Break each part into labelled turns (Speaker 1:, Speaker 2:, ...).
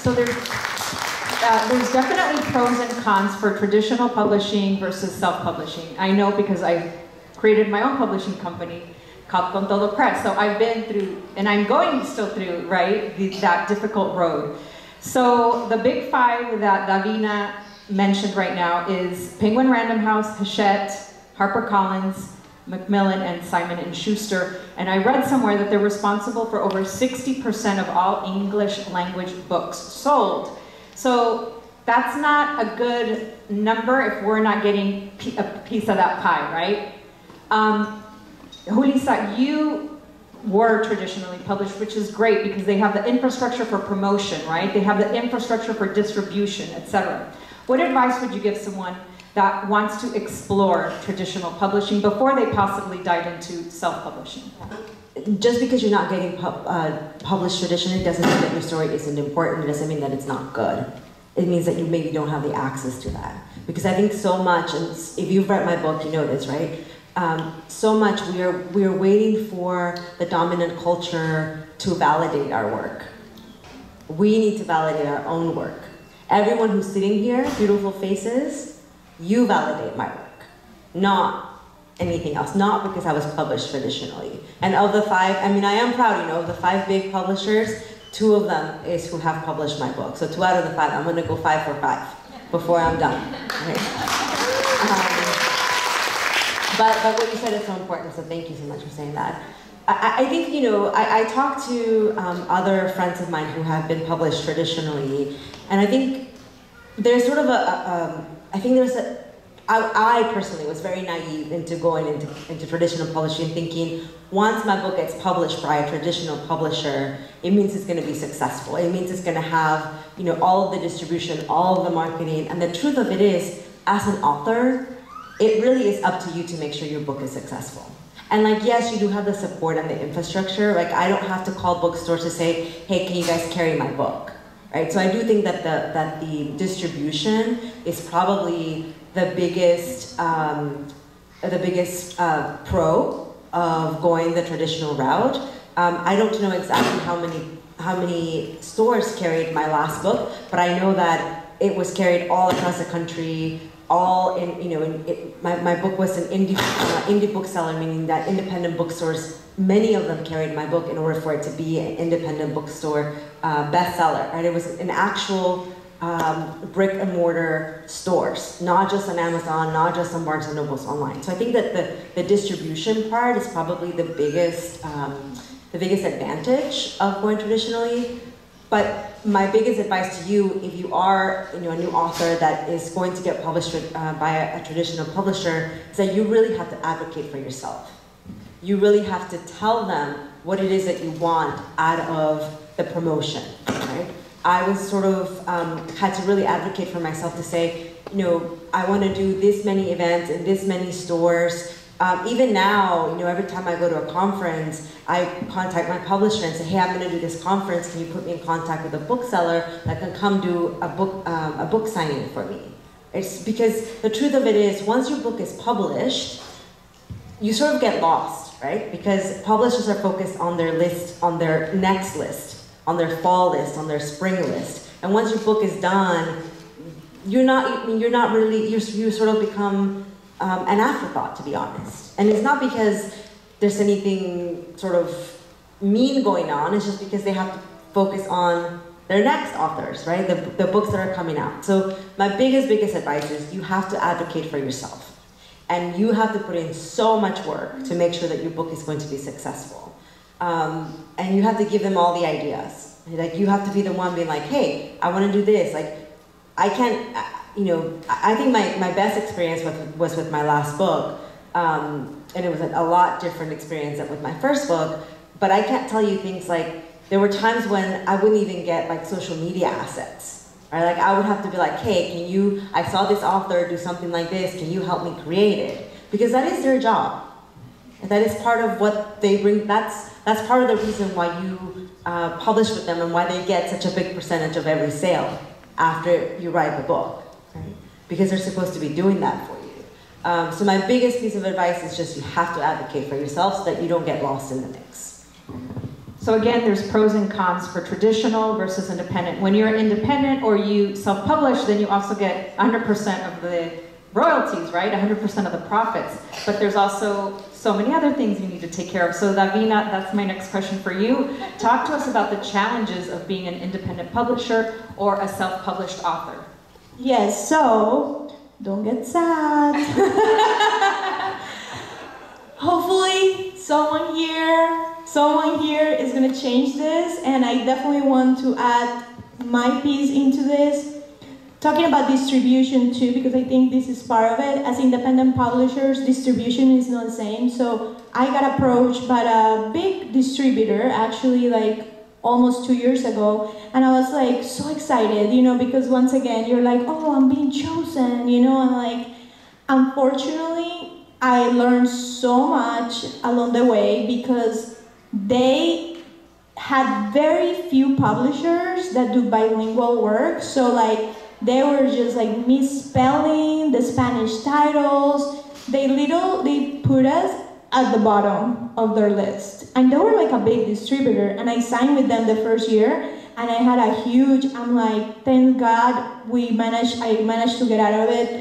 Speaker 1: So there's definitely pros and cons for traditional publishing versus self-publishing. I know because I created my own publishing company called Con Todo Press. So I've been through, and I'm going still through, right, that difficult road. So the big five that Davina mentioned right now is Penguin Random House, Hachette, HarperCollins, Macmillan, and Simon & Schuster. And I read somewhere that they're responsible for over 60% of all English language books sold. So that's not a good number if we're not getting a piece of that pie, right? Julissa, you were traditionally published, which is great because they have the infrastructure for promotion, right? They have the infrastructure for distribution, etc. What advice would you give someone that wants to explore traditional publishing before they possibly dive into self-publishing?
Speaker 2: Just because you're not getting published traditionally doesn't mean that your story isn't important. It doesn't mean that it's not good. It means that you maybe don't have the access to that. Because I think so much, and if you've read my book, you know this, right? So much we are waiting for the dominant culture to validate our work. We need to validate our own work. Everyone who's sitting here, beautiful faces, you validate my work, not anything else, not because I was published traditionally. And of the five, I mean, I am proud, you know, of the 5 big publishers, 2 of them is who have published my book. So 2 out of the 5, I'm gonna go 5 for 5 before I'm done. Okay. But what you said is so important, so thank you so much for saying that. I think, you know, I talked to other friends of mine who have been published traditionally, and I think there's sort of I personally was very naive into going into traditional publishing, thinking once my book gets published by a traditional publisher, it means it's going to be successful. It means it's going to have, you know, all of the distribution, all of the marketing, and the truth of it is, as an author, it really is up to you to make sure your book is successful. And like, yes, you do have the support and the infrastructure. Like, I don't have to call bookstores to say, hey, can you guys carry my book? Right? So I do think that the distribution is probably the biggest pro of going the traditional route. I don't know exactly how many stores carried my last book, but I know that it was carried all across the country. All in, you know, my book was an indie bookseller, meaning that independent bookstores, many of them carried my book in order for it to be an independent bookstore bestseller, right? It was an actual brick and mortar stores, not just on Amazon, not just on Barnes & Noble's online. So I think that the distribution part is probably the biggest advantage of going traditionally. But my biggest advice to you, if you are, you know, a new author that is going to get published by a traditional publisher, is that you really have to advocate for yourself. You really have to tell them what it is that you want out of the promotion, right? I was sort of had to really advocate for myself to say, you know, I want to do this many events in this many stores. Even now, you know, every time I go to a conference, I contact my publisher and say, hey, I'm going to do this conference. Can you put me in contact with a bookseller that can come do a book signing for me? It's because the truth of it is, once your book is published, you sort of get lost, right? Because publishers are focused on their list, on their next list, on their fall list, on their spring list. And once your book is done, you sort of become an afterthought, to be honest. And it's not because there's anything sort of mean going on, it's just because they have to focus on their next authors, right? The books that are coming out. So my biggest advice is you have to advocate for yourself. And you have to put in so much work to make sure that your book is going to be successful. And you have to give them all the ideas. Like, you have to be the one being like, hey, I want to do this. Like, I can't, you know, I think my best experience was with my last book. And it was a lot different experience than with my first book. But I can't tell you things like, there were times when I wouldn't even get like social media assets. Right? Like, I would have to be like, hey, I saw this author do something like this, can you help me create it? Because that is their job. And that is part of what they bring, that's part of the reason why you publish with them and why they get such a big percentage of every sale after you write the book, right? Because they're supposed to be doing that for you. So my biggest piece of advice is just you have to advocate for yourself so that you don't get lost in the mix.
Speaker 1: So again, there's pros and cons for traditional versus independent. When you're independent or you self-publish, then you also get 100% of the royalties, right? 100% of the profits. But there's also so many other things you need to take care of. So Davina, that's my next question for you. Talk to us about the challenges of being an independent publisher or a self-published author.
Speaker 3: Yes, so don't get sad. Hopefully someone here is going to change this, and I definitely want to add my piece into this. Talking about distribution too, because I think this is part of it. As independent publishers, distribution is not the same. So I got approached by a big distributor, actually like almost 2 years ago, and I was like so excited, you know, because once again, you're like, oh, I'm being chosen, you know, and like, unfortunately, I learned so much along the way because they had very few publishers that do bilingual work. So like, they were just like misspelling the Spanish titles. They put us at the bottom of their list. And they were like a big distributor, and I signed with them the first year, and I had a huge, I'm like, thank God I managed to get out of it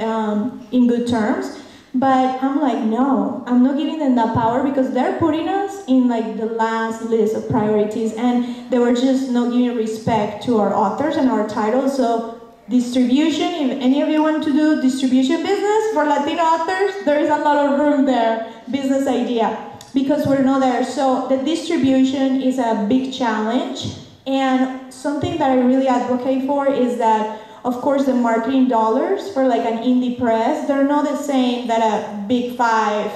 Speaker 3: in good terms. But I'm like, no, I'm not giving them that power because they're putting us in like the last list of priorities, and they were just not giving respect to our authors and our titles. So distribution, if any of you want to do distribution business for Latino authors, there is a lot of room there, business idea, because we're not there. So the distribution is a big challenge, and something that I really advocate for is that, of course, the marketing dollars for like an indie press, they're not the same that a big five.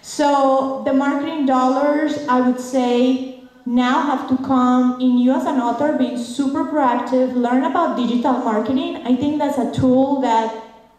Speaker 3: So the marketing dollars, I would say, now have to come in you as an author being super proactive, learn about digital marketing. I think that's a tool that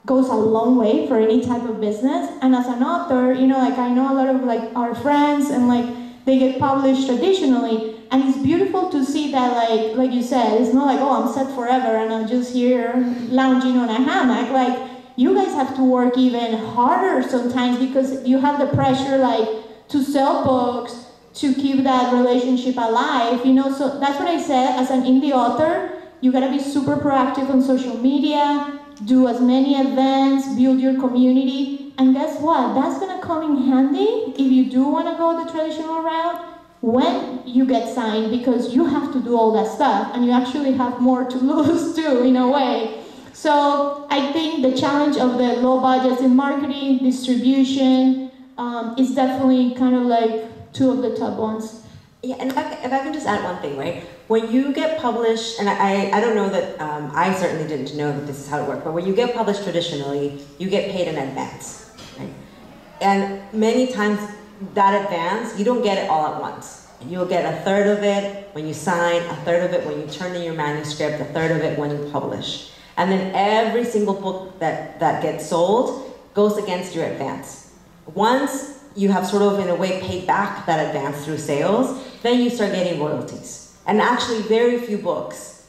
Speaker 3: goes a long way for any type of business. And as an author, you know, like I know a lot of like our friends and like they get published traditionally, and it's beautiful to see that like you said, it's not like, oh, I'm set forever and I'm just here lounging on a hammock. Like you guys have to work even harder sometimes because you have the pressure like to sell books, to keep that relationship alive, you know. So that's what I said, as an indie author, you gotta be super proactive on social media, do as many events, build your community, and guess what? That's gonna come in handy if you do wanna go the traditional route when you get signed, because you have to do all that stuff, and you actually have more to lose too, in a way. So I think the challenge of the low budgets in marketing, distribution, is definitely kind of like two of the top ones.
Speaker 2: Yeah, and if I can just add one thing, right? When you get published, and I don't know that, I certainly didn't know that this is how it worked, but when you get published traditionally, you get paid in advance, right? And many times that advance, you don't get it all at once. You'll get a third of it when you sign, a third of it when you turn in your manuscript, a third of it when you publish. And then every single book that gets sold goes against your advance. Once you have sort of in a way paid back that advance through sales, then you start getting royalties. And actually very few books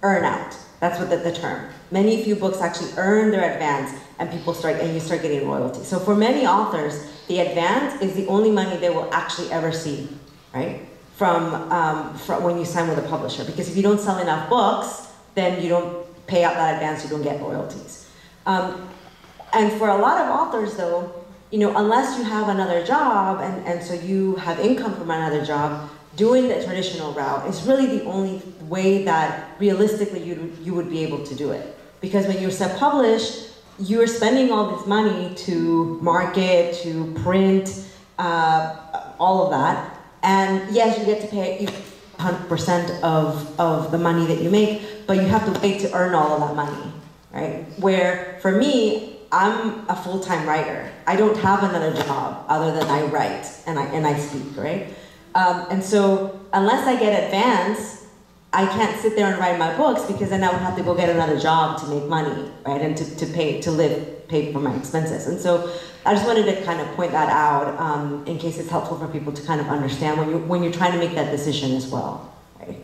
Speaker 2: earn out. That's what the term. Many few books actually earn their advance and you start getting royalties. So for many authors, the advance is the only money they will actually ever see, right? From when you sign with a publisher. Because if you don't sell enough books, then you don't pay out that advance, you don't get royalties. And for a lot of authors though, you know, unless you have another job and so you have income from another job, doing the traditional route is really the only way that realistically you would be able to do it. Because when you're self-published, you're spending all this money to market, to print, all of that. And yes, you get to pay 100% of the money that you make, but you have to wait to earn all of that money, right? Where for me, I'm a full-time writer. I don't have another job other than I write and I speak, right? And so unless I get advance, I can't sit there and write my books because then I would have to go get another job to make money, right? And to pay for my expenses. And so I just wanted to kind of point that out in case it's helpful for people to kind of understand when you're trying to make that decision as well, right?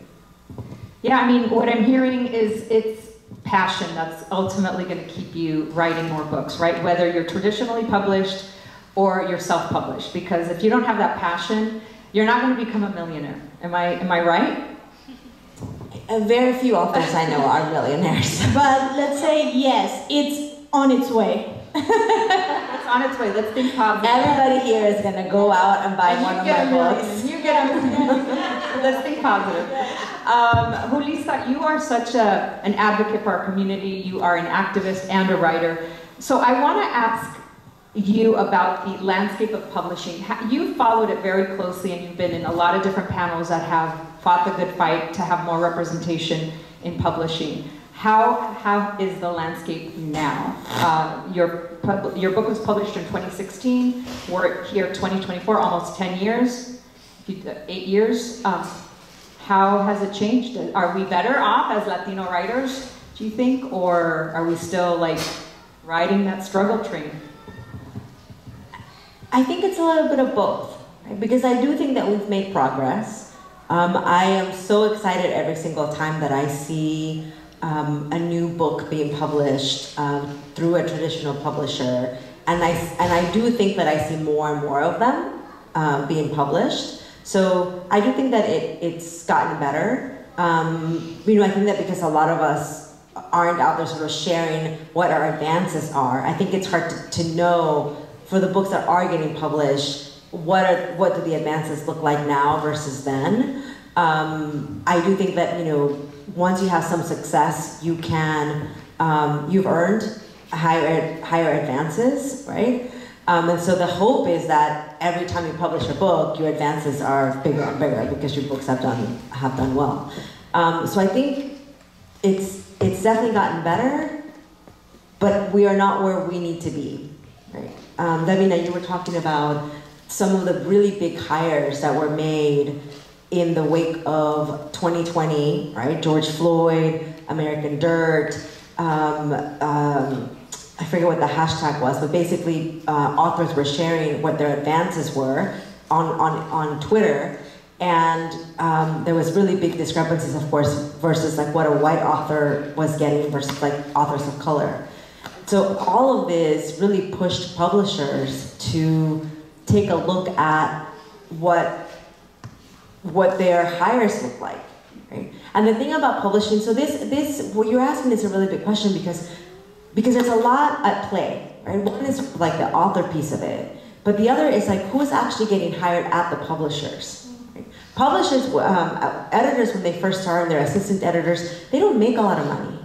Speaker 1: Yeah, I mean, what I'm hearing is it's passion that's ultimately going to keep you writing more books, right? Whether you're traditionally published or you're self-published. Because if you don't have that passion, you're not going to become a millionaire. Am I right?
Speaker 2: Very few authors I know are millionaires.
Speaker 3: But let's say yes, it's on its way.
Speaker 1: It's on its way. Let's think positive.
Speaker 2: Everybody here is going to go out and buy one of my books.
Speaker 1: You get a million. Let's think positive. Julissa, you are such an advocate for our community. You are an activist and a writer. So I want to ask you about the landscape of publishing. You followed it very closely, and you've been in a lot of different panels that have fought the good fight to have more representation in publishing. How is the landscape now? Your book was published in 2016. We're here 2024, almost 10 years, 8 years. How has it changed? Are we better off as Latino writers, do you think? Or are we still like riding that struggle train?
Speaker 2: I think it's a little bit of both, right? Because I do think that we've made progress. I am so excited every single time that I see a new book being published through a traditional publisher, and I do think that I see more and more of them being published. So I do think that it's gotten better. I think that because a lot of us aren't out there sort of sharing what our advances are, I think it's hard to know for the books that are getting published what do the advances look like now versus then. I do think that once you have some success, you can you've earned higher advances, right? And so the hope is that every time you publish a book, your advances are bigger and bigger because your books have done well. So I think it's definitely gotten better, but we are not where we need to be, right? Davina, you were talking about some of the really big hires that were made in the wake of 2020, right? George Floyd, American Dirt, I forget what the hashtag was, but basically authors were sharing what their advances were on Twitter, and there was really big discrepancies, of course, versus like what a white author was getting versus like authors of color. So all of this really pushed publishers to take a look at what their hires look like, right? And the thing about publishing, so this what you're asking is a really big question because there's a lot at play, right? One is like the author piece of it, but the other is like who's actually getting hired at the publishers. Right? Publishers, editors, when they first start, and their assistant editors, they don't make a lot of money.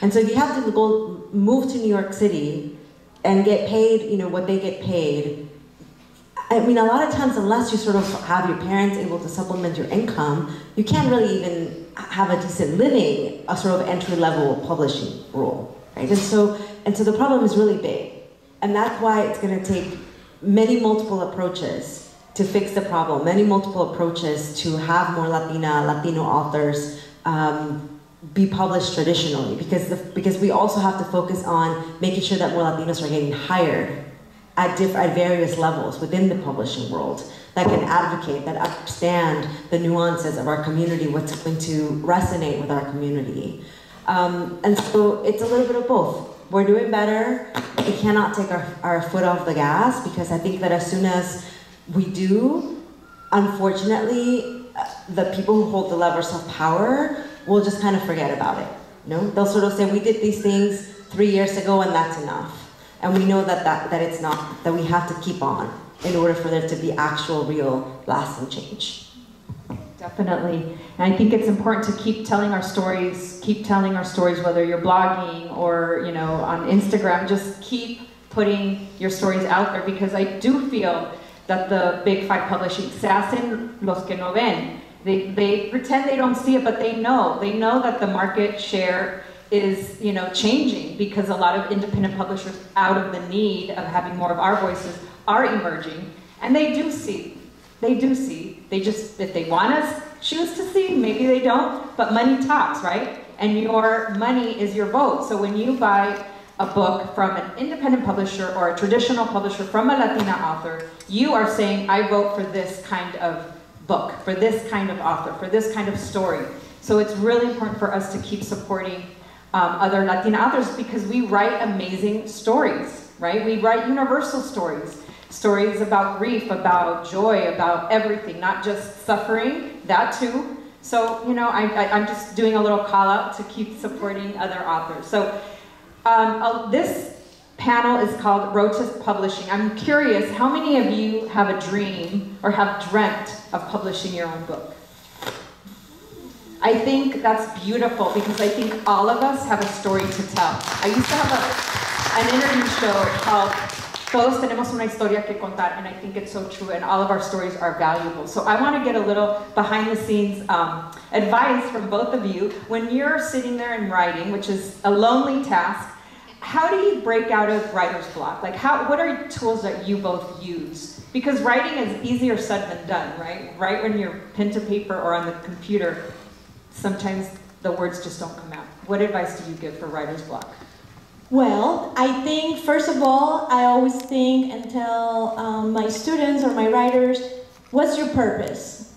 Speaker 2: And so you have to go move to New York City and get paid, what they get paid. I mean, a lot of times, unless you sort of have your parents able to supplement your income, you can't really even have a decent living, a sort of entry-level publishing role, right? And so the problem is really big. And that's why it's gonna take many multiple approaches to fix the problem, many multiple approaches to have more Latino authors be published traditionally, because we also have to focus on making sure that more Latinos are getting hired at various levels within the publishing world that can advocate, that understand the nuances of our community, what's going to resonate with our community. And so it's a little bit of both. We're doing better. We cannot take our foot off the gas, because I think that as soon as we do, unfortunately, the people who hold the levers of power will just kind of forget about it. They'll sort of say, we did these things 3 years ago and that's enough. And we know that it's not, that we have to keep on in order for there to be actual, real, lasting change.
Speaker 1: Definitely. And I think it's important to keep telling our stories, whether you're blogging or, on Instagram, just keep putting your stories out there, because I do feel that the big five publishing, se hacen los que no ven. They pretend they don't see it, but they know that the market share is changing, because a lot of independent publishers, out of the need of having more of our voices, are emerging, and they do see. They just, if they want to choose to see, maybe they don't, but money talks, right? And your money is your vote. So when you buy a book from an independent publisher or a traditional publisher from a Latina author, you are saying, I vote for this kind of book, for this kind of author, for this kind of story. So it's really important for us to keep supporting other Latina authors, because we write amazing stories, right? We write universal stories. stories about grief, about joy, about everything, not just suffering, that too. So, you know, I'm just doing a little call out to keep supporting other authors. So this panel is called Road to Publishing. I'm curious, how many of you have a dream or have dreamt of publishing your own book? I think that's beautiful because I think all of us have a story to tell. I used to have an interview show called Todos tenemos una historia que contar, and I think it's so true, and all of our stories are valuable. So I want to get a little behind the scenes advice from both of you. When you're sitting there and writing, which is a lonely task, how do you break out of writer's block? Like, what are tools that you both use? Because writing is easier said than done, right? Right when you're pen to paper or on the computer, sometimes the words just don't come out. What advice do you give for writer's block?
Speaker 3: Well, I think, first of all, I always think and tell my students or my writers, what's your purpose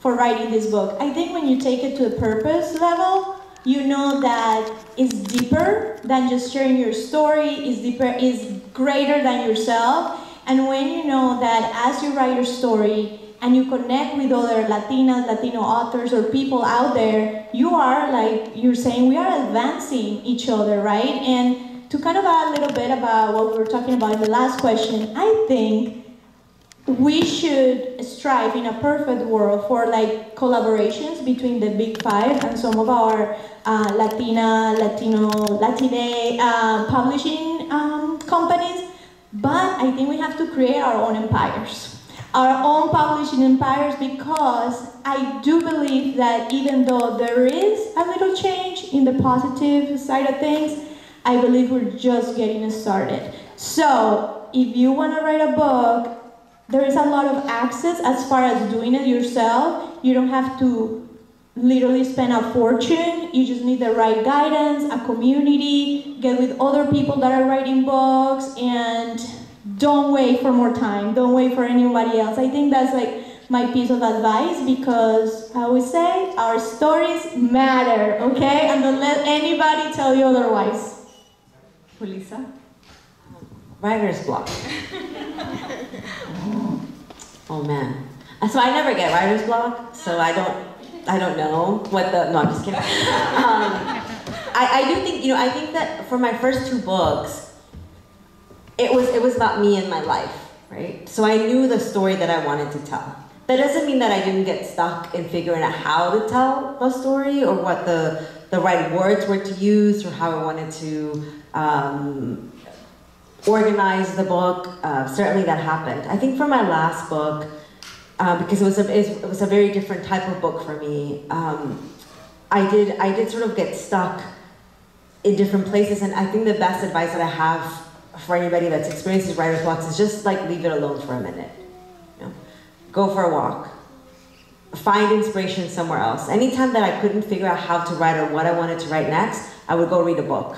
Speaker 3: for writing this book? I think when you take it to the purpose level, you know that it's deeper than just sharing your story, is greater than yourself. And when you know that as you write your story and you connect with other Latinas, Latino authors or people out there, you are, like you're saying, we are advancing each other, right? And to kind of add a little bit about what we were talking about in the last question, I think we should strive in a perfect world for like collaborations between the big five and some of our Latine publishing companies. But I think we have to create our own empires. Our own publishing empires, because I do believe that even though there is a little change in the positive side of things, I believe we're just getting started. So if you want to write a book, there is a lot of access as far as doing it yourself. You don't have to literally spend a fortune. You just need the right guidance, a community, get with other people that are writing books, and don't wait for more time. Don't wait for anybody else. I think that's like my piece of advice, because I always say our stories matter, okay? And don't let anybody tell you otherwise.
Speaker 1: Julissa?
Speaker 2: Writer's block. Oh man. So I never get writer's block, so I don't know what the, no, I'm just kidding. I do think, I think that for my first two books, it was about me and my life, right? So I knew the story that I wanted to tell. That doesn't mean that I didn't get stuck in figuring out how to tell a story or what the right words were to use or how I wanted to organize the book. Certainly that happened. I think for my last book, because it was a very different type of book for me, I did sort of get stuck in different places, and I think the best advice that I have for anybody that's experiencing writer's blocks is just like leave it alone for a minute. Go for a walk. Find inspiration somewhere else. Anytime that I couldn't figure out how to write or what I wanted to write next, I would go read a book.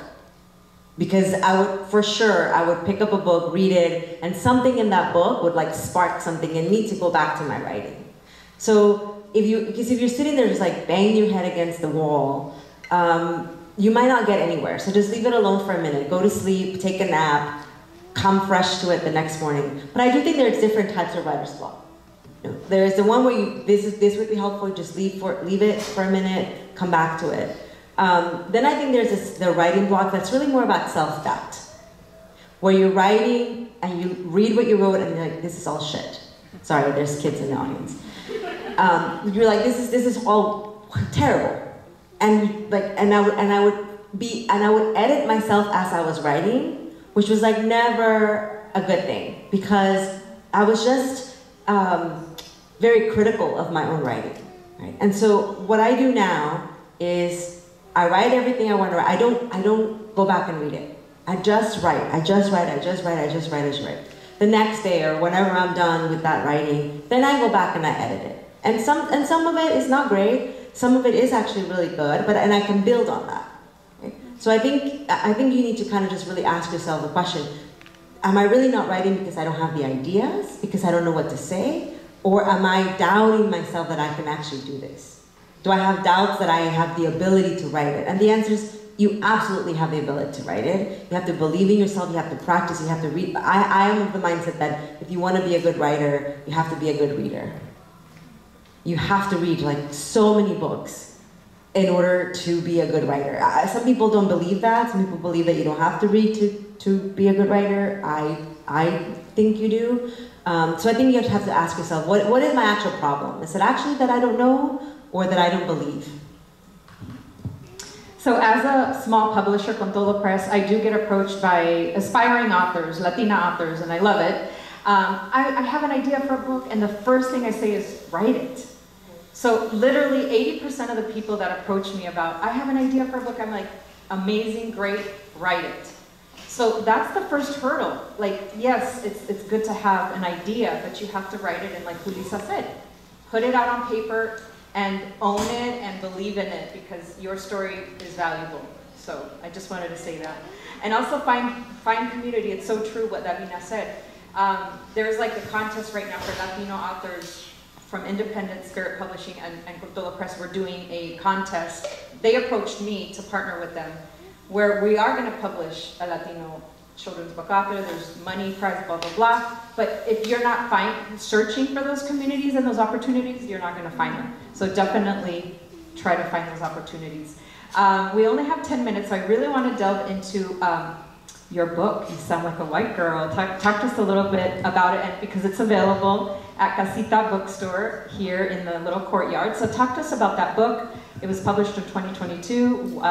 Speaker 2: Because I would pick up a book, read it, and something in that book would like spark something in me to go back to my writing. So because if you're sitting there just like banging your head against the wall, you might not get anywhere. So just leave it alone for a minute. Go to sleep, take a nap, come fresh to it the next morning. But I do think there's different types of writer's block. There's the one where this would be helpful, just leave it for a minute, come back to it. Then I think there's the writing block that's really more about self-doubt, where you're writing and you read what you wrote and you're like, this is all shit. Sorry, there's kids in the audience. You're like, this is all terrible, and I would edit myself as I was writing, which was like never a good thing, because I was just very critical of my own writing, right? And so what I do now is I write everything I want to write. I don't go back and read it. I just write. The next day or whenever I'm done with that writing, then I go back and I edit it. And some of it is not great. Some of it is actually really good, and I can build on that. Right? So I think you need to kind of just really ask yourself the question: am I really not writing because I don't have the ideas, because I don't know what to say, or am I doubting myself that I can actually do this? Do I have doubts that I have the ability to write it? And the answer is you absolutely have the ability to write it. You have to believe in yourself, you have to practice, you have to read. I am of the mindset that if you want to be a good writer, you have to be a good reader. You have to read like so many books in order to be a good writer. Some people don't believe that. Some people believe that you don't have to read to be a good writer. I think you do. So I think you have to ask yourself, what is my actual problem? Is it actually that I don't know or that I don't believe?
Speaker 1: So as a small publisher, Con Todo Press, I do get approached by aspiring authors, Latina authors, and I love it. I have an idea for a book, and the first thing I say is, write it. So literally 80% of the people that approach me about, I have an idea for a book, I'm like, amazing, great, write it. So that's the first hurdle. Like, yes, it's good to have an idea, but you have to write it, and like Julissa said, put it out on paper and own it and believe in it, because your story is valuable. So I just wanted to say that. And also find community. It's so true what Davina said. There's like a contest right now for Latino authors from Independent Spirit Publishing and Con Todo Press. We're doing a contest. They approached me to partner with them, where we are going to publish a Latino children's book author. There's money, prize, blah, blah, blah. But if you're not searching for those communities and those opportunities, you're not going to find them. So definitely try to find those opportunities. We only have 10 minutes, so I really want to delve into your book. You sound like a white girl. Talk to us a little bit about it, and because it's available at Casita Bookstore here in the little courtyard. So talk to us about that book. It was published in 2022.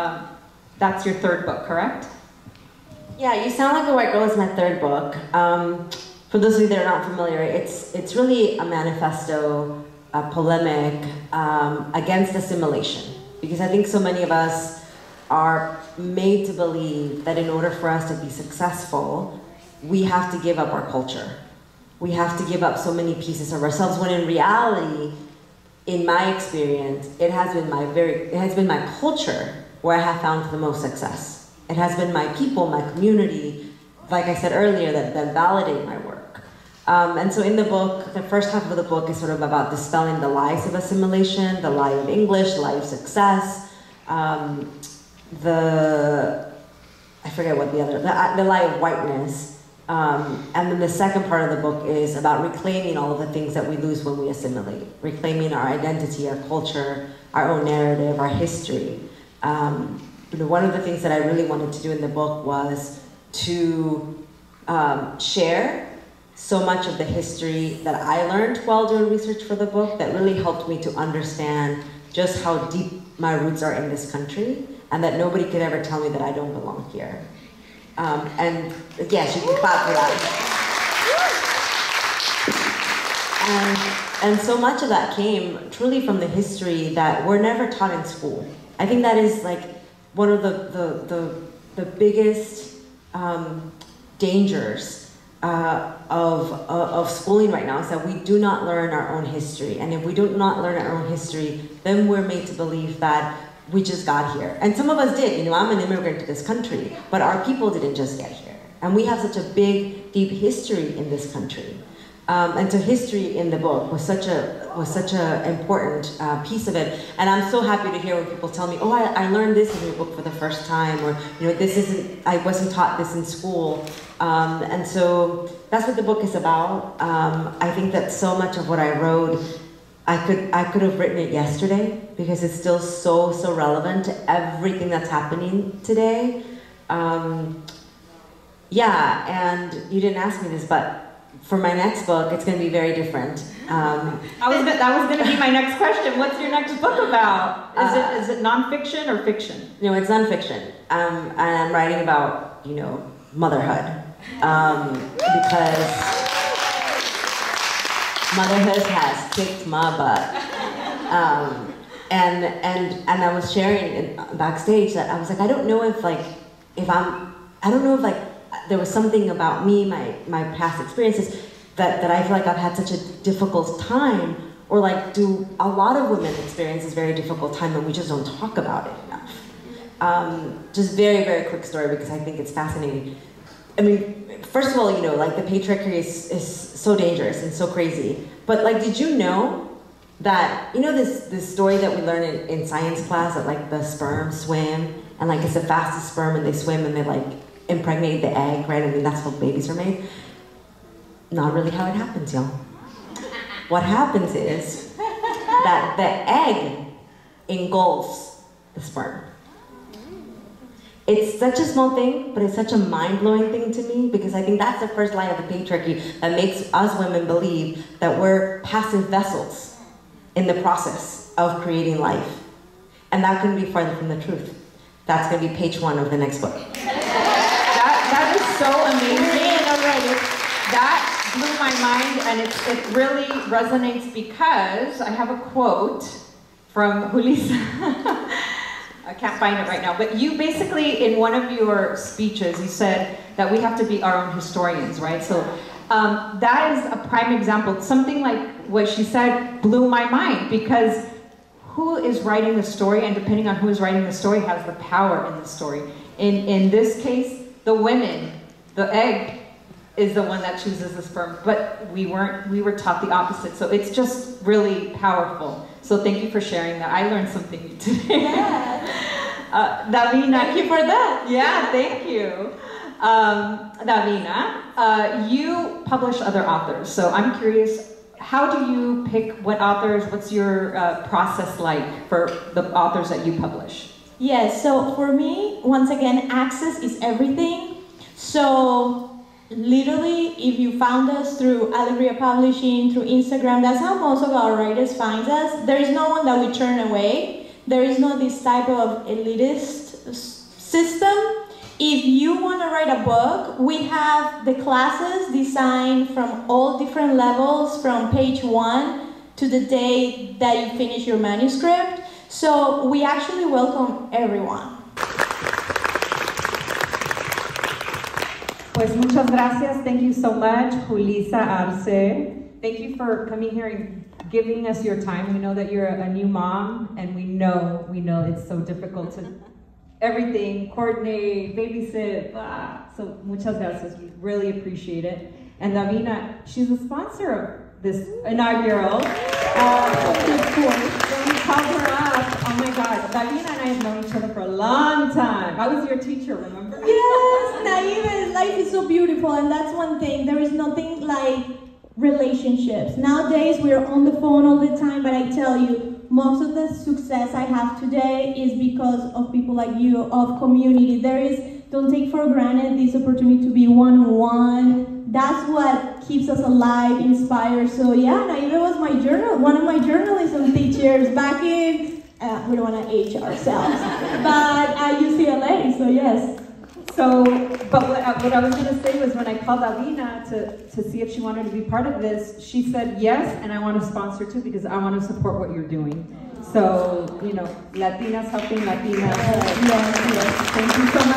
Speaker 1: That's your third book, correct?
Speaker 2: Yeah, You Sound Like a White Girl is my third book. For those of you that are not familiar, it's really a manifesto, a polemic against assimilation. Because I think so many of us are made to believe that in order for us to be successful, we have to give up our culture. We have to give up so many pieces of ourselves, when in reality, in my experience, it has been my culture where I have found the most success. It has been my people, my community, like I said earlier, that validate my work. And so in the book, the first half of the book is sort of about dispelling the lies of assimilation, the lie of English, the lie of success, I forget what the lie of whiteness. And then the second part of the book is about reclaiming all of the things that we lose when we assimilate, reclaiming our identity, our culture, our own narrative, our history. One of the things that I really wanted to do in the book was to share so much of the history that I learned while doing research for the book that really helped me to understand just how deep my roots are in this country, and that nobody could ever tell me that I don't belong here. And yes, you can clap for that. And so much of that came truly from the history that we're never taught in school. I think that is like one of the biggest dangers of schooling right now, is that we do not learn our own history. And if we do not learn our own history, then we're made to believe that we just got here. And some of us did. I'm an immigrant to this country, but our people didn't just get here. And we have such a big, deep history in this country. And so history in the book was such a important piece of it. And I'm so happy to hear when people tell me, oh, I learned this in your book for the first time, or I wasn't taught this in school. And so that's what the book is about. I think that so much of what I wrote, I could have written it yesterday, because it's still so relevant to everything that's happening today. Yeah, and you didn't ask me this, but for my next book, it's going to be very different.
Speaker 1: That was going to be my next question. What's your next book about? Is it nonfiction or fiction?
Speaker 2: No, it's nonfiction. And I'm writing about, motherhood. Because motherhood has kicked my butt. And I was sharing backstage that I was like, I don't know if there was something about me, my past experiences, that I feel like I've had such a difficult time, or like, do a lot of women experience this very difficult time and we just don't talk about it enough? Just very, very quick story, because I think it's fascinating. I mean, first of all, like the patriarchy is so dangerous and so crazy. But like, did you know that, this story that we learn in science class, that like the sperm swim and like it's the fastest sperm, and they swim and they like impregnate the egg, right? I mean, that's how babies are made. Not really how it happens, y'all. What happens is that the egg engulfs the sperm. It's such a small thing, but it's such a mind-blowing thing to me, because I think that's the first lie of the patriarchy that makes us women believe that we're passive vessels in the process of creating life. And that couldn't be farther from the truth. That's going to be page 1 of the next book.
Speaker 1: That is so amazing. That blew my mind, and it really resonates because I have a quote from Julissa. I can't find it right now, but you basically, in one of your speeches, you said that we have to be our own historians, right? So that is a prime example. Something like what she said blew my mind, because who is writing the story, and depending on who is writing the story, has the power in the story. In this case, the women, the egg is the one that chooses the sperm, but we were taught the opposite. So it's just really powerful. So thank you for sharing that. I learned something new today.
Speaker 3: Yeah.
Speaker 1: Davina,
Speaker 3: Thank you for that.
Speaker 1: Yeah, thank you. Davina, you publish other authors. So I'm curious, how do you pick what authors, what's your process like for the authors that you publish?
Speaker 3: Yes, so for me, once again, access is everything. So literally, if you found us through Alegria Publishing, through Instagram, that's how most of our writers find us. There is no one that we turn away. There is not this type of elitist system. If you want to write a book, we have the classes designed from all different levels, from page 1 to the day that you finish your manuscript. So we actually welcome everyone.
Speaker 1: Pues muchas gracias. Thank you so much, Julissa, Arce. Thank you for coming here and giving us your time. We know that you're a new mom, and we know it's so difficult to everything, coordinate, babysit, blah. So muchas gracias. We really appreciate it. And Davina, she's a sponsor of this inaugural. When we called her up, oh my God, Davina and I have known each other for a long time. I was your teacher, remember?
Speaker 3: Yes, Naibe, life is so beautiful, and that's one thing. There is nothing like relationships. Nowadays, we're on the phone all the time, but I tell you, most of the success I have today is because of people like you, of community. Don't take for granted this opportunity to be one-on-one. That's what keeps us alive, inspired. So yeah, Naibe was one of my journalism teachers back in, we don't want to age ourselves, but at UCLA, so yes.
Speaker 1: So, but what I was going to say was, when I called Davina to see if she wanted to be part of this, she said yes, and I want to sponsor too, because I want to support what you're doing. So, Latinas helping Latinas.
Speaker 3: Yes.
Speaker 1: Thank you so much.